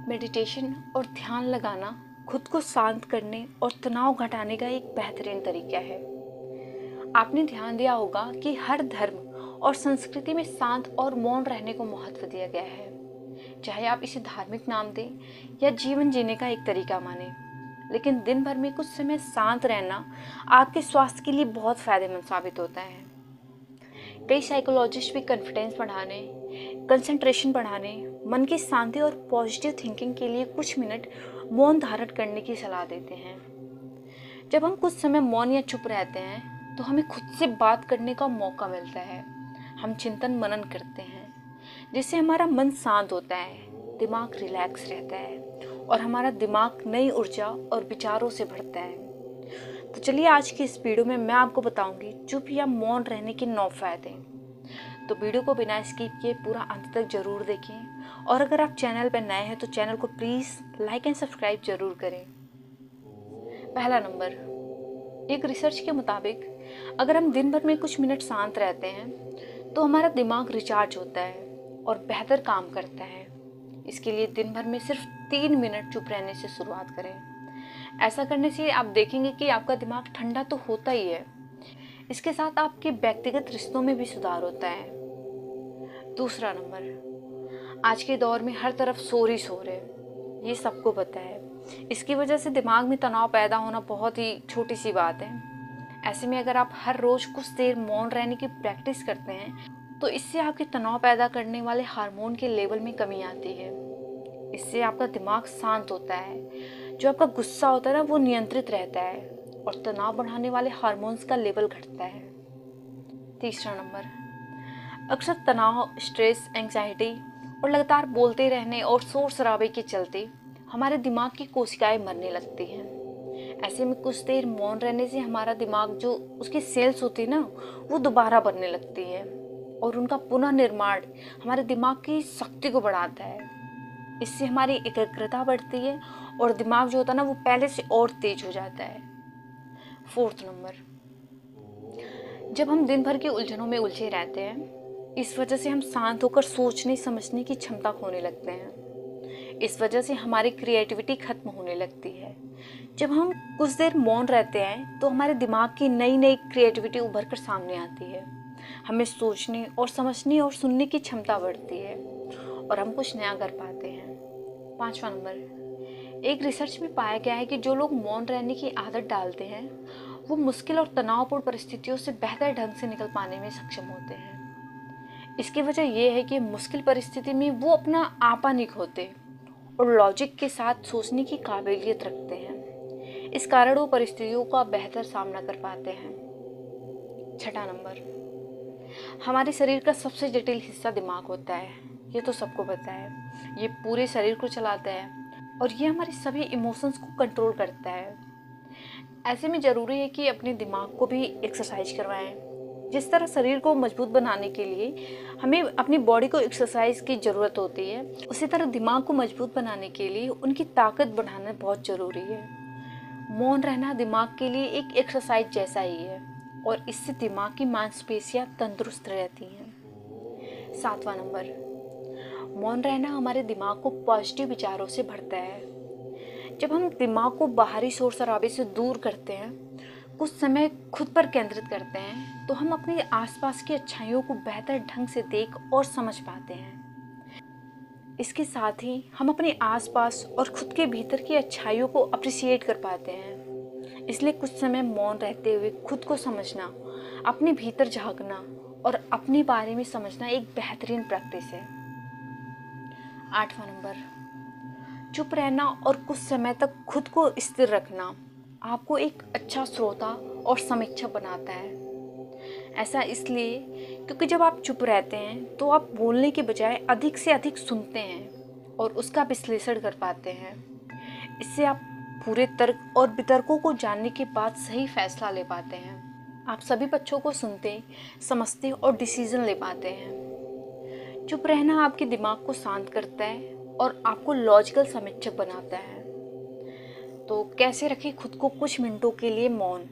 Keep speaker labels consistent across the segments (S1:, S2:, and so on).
S1: Meditation और ध्यान लगाना खुद को शांत करने और तनाव घटाने का एक बेहतरीन तरीका है। आपने ध्यान दिया होगा कि हर धर्म और संस्कृति में शांत और मौन रहने को महत्व दिया गया है, चाहे आप इसे धार्मिक नाम दें या जीवन जीने का एक तरीका माने। लेकिन दिन भर में कुछ समय शांत रहना आपके स्वास्थ्य के लिए बहुत फायदेमंद साबित होता है। कई साइकोलॉजिस्ट भी कॉन्फिडेंस बढ़ाने, कंसंट्रेशन बढ़ाने, मन की शांति और पॉजिटिव थिंकिंग के लिए कुछ मिनट मौन धारण करने की सलाह देते हैं। जब हम कुछ समय मौन या चुप रहते हैं तो हमें खुद से बात करने का मौका मिलता है। हम चिंतन मनन करते हैं, जिससे हमारा मन शांत होता है, दिमाग रिलैक्स रहता है और हमारा दिमाग नई ऊर्जा और विचारों से भरता है। तो चलिए आज की इस वीडियो में मैं आपको बताऊंगी चुप या मौन रहने के 9 फायदे। तो वीडियो को बिना स्किप किए पूरा अंत तक जरूर देखें और अगर आप चैनल पर नए हैं तो चैनल को प्लीज़ लाइक एंड सब्सक्राइब जरूर करें। पहला नंबर, एक रिसर्च के मुताबिक अगर हम दिन भर में कुछ मिनट शांत रहते हैं तो हमारा दिमाग रिचार्ज होता है और बेहतर काम करता है। इसके लिए दिन भर में सिर्फ 3 मिनट चुप रहने से शुरुआत करें। ऐसा करने से आप देखेंगे कि आपका दिमाग ठंडा तो होता ही है, इसके साथ आपके व्यक्तिगत रिश्तों में भी सुधार होता है। दूसरा नंबर, आज के दौर में हर तरफ शोर ही शोर है, ये सबको पता है। इसकी वजह से दिमाग में तनाव पैदा होना बहुत ही छोटी सी बात है। ऐसे में अगर आप हर रोज कुछ देर मौन रहने की प्रैक्टिस करते हैं तो इससे आपके तनाव पैदा करने वाले हार्मोन के लेवल में कमी आती है। इससे आपका दिमाग शांत होता है, जो आपका गुस्सा होता है ना वो नियंत्रित रहता है और तनाव बढ़ाने वाले हार्मोन्स का लेवल घटता है। तीसरा नंबर, अक्सर तनाव, स्ट्रेस, एंग्जाइटी और लगातार बोलते रहने और शोर शराबे के चलते हमारे दिमाग की कोशिकाएं मरने लगती हैं। ऐसे में कुछ देर मौन रहने से हमारा दिमाग जो उसकी सेल्स होती है ना वो दोबारा बनने लगती है और उनका पुनर्निर्माण हमारे दिमाग की शक्ति को बढ़ाता है। इससे हमारी एकाग्रता बढ़ती है और दिमाग जो होता है ना वो पहले से और तेज हो जाता है। फोर्थ नंबर, जब हम दिन भर की उलझनों में उलझे रहते हैं, इस वजह से हम शांत होकर सोचने समझने की क्षमता खोने लगते हैं। इस वजह से हमारी क्रिएटिविटी खत्म होने लगती है। जब हम कुछ देर मौन रहते हैं तो हमारे दिमाग की नई नई क्रिएटिविटी उभर कर सामने आती है। हमें सोचने और समझने और सुनने की क्षमता बढ़ती है और हम कुछ नया कर पाते हैं। पांचवा नंबर, एक रिसर्च में पाया गया है कि जो लोग मौन रहने की आदत डालते हैं वो मुश्किल और तनावपूर्ण परिस्थितियों से बेहतर ढंग से निकल पाने में सक्षम होते हैं। इसकी वजह यह है कि मुश्किल परिस्थिति में वो अपना आपा नहीं खोते और लॉजिक के साथ सोचने की काबिलियत रखते हैं। इस कारण वो परिस्थितियों का बेहतर सामना कर पाते हैं। छठा नंबर, हमारे शरीर का सबसे जटिल हिस्सा दिमाग होता है, ये तो सबको पता है। ये पूरे शरीर को चलाता है और ये हमारे सभी इमोशंस को कंट्रोल करता है। ऐसे में ज़रूरी है कि अपने दिमाग को भी एक्सरसाइज करवाएं। जिस तरह शरीर को मजबूत बनाने के लिए हमें अपनी बॉडी को एक्सरसाइज की ज़रूरत होती है, उसी तरह दिमाग को मजबूत बनाने के लिए उनकी ताकत बढ़ाना बहुत ज़रूरी है। मौन रहना दिमाग के लिए एक एक्सरसाइज जैसा ही है और इससे दिमाग की मांसपेशियां तंदुरुस्त रहती हैं। सातवां नंबर, मौन रहना हमारे दिमाग को पॉजिटिव विचारों से भरता है। जब हम दिमाग को बाहरी शोर शराबे से दूर करते हैं, कुछ समय खुद पर केंद्रित करते हैं, तो हम अपने आसपास की अच्छाइयों को बेहतर ढंग से देख और समझ पाते हैं। इसके साथ ही हम अपने आसपास और खुद के भीतर की अच्छाइयों को अप्रिशिएट कर पाते हैं। इसलिए कुछ समय मौन रहते हुए खुद को समझना, अपने भीतर झांकना और अपने बारे में समझना एक बेहतरीन प्रैक्टिस है। आठवां नंबर, चुप रहना और कुछ समय तक खुद को स्थिर रखना आपको एक अच्छा श्रोता और समीक्षक बनाता है। ऐसा इसलिए क्योंकि जब आप चुप रहते हैं तो आप बोलने के बजाय अधिक से अधिक सुनते हैं और उसका विश्लेषण कर पाते हैं। इससे आप पूरे तर्क और वितर्कों को जानने के बाद सही फैसला ले पाते हैं। आप सभी पक्षों को सुनते, समझते और डिसीजन ले पाते हैं। चुप रहना आपके दिमाग को शांत करता है और आपको लॉजिकल समीक्षक बनाता है। तो कैसे रखें खुद को कुछ मिनटों के लिए मौन?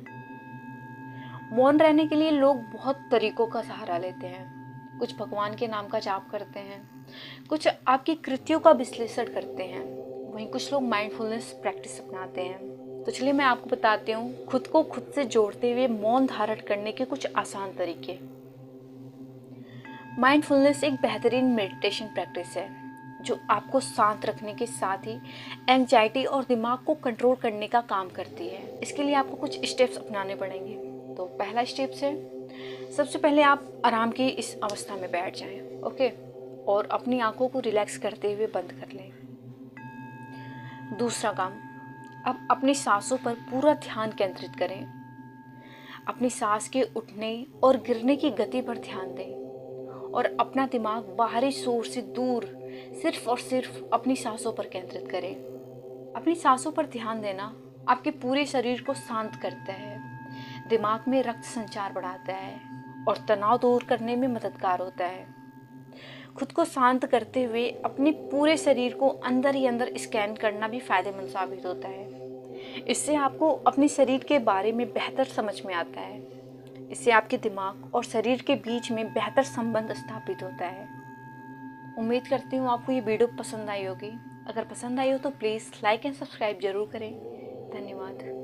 S1: मौन रहने के लिए लोग बहुत तरीकों का सहारा लेते हैं। कुछ भगवान के नाम का जाप करते हैं, कुछ आपकी कृतियों का विश्लेषण करते हैं वहीं कुछ लोग माइंडफुलनेस प्रैक्टिस अपनाते हैं। तो चलिए मैं आपको बताती हूँ खुद को खुद से जोड़ते हुए मौन धारण करने के कुछ आसान तरीके। माइंडफुलनेस एक बेहतरीन मेडिटेशन प्रैक्टिस है जो आपको शांत रखने के साथ ही एंजाइटी और दिमाग को कंट्रोल करने का काम करती है। इसके लिए आपको कुछ स्टेप्स अपनाने पड़ेंगे। तो पहला स्टेप है, सबसे पहले आप आराम की इस अवस्था में बैठ जाएं, ओके, और अपनी आंखों को रिलैक्स करते हुए बंद कर लें। दूसरा काम, अब अपनी सांसों पर पूरा ध्यान केंद्रित करें। अपनी सांस के उठने और गिरने की गति पर ध्यान दें और अपना दिमाग बाहरी शोर से दूर सिर्फ और सिर्फ अपनी सांसों पर केंद्रित करें। अपनी सांसों पर ध्यान देना आपके पूरे शरीर को शांत करता है, दिमाग में रक्त संचार बढ़ाता है और तनाव दूर करने में मददगार होता है। खुद को शांत करते हुए अपने पूरे शरीर को अंदर ही अंदर स्कैन करना भी फायदेमंद साबित होता है। इससे आपको अपने शरीर के बारे में बेहतर समझ में आता है। इससे आपके दिमाग और शरीर के बीच में बेहतर संबंध स्थापित होता है। उम्मीद करती हूँ आपको ये वीडियो पसंद आई होगी। अगर पसंद आई हो तो प्लीज़ लाइक एंड सब्सक्राइब जरूर करें। धन्यवाद।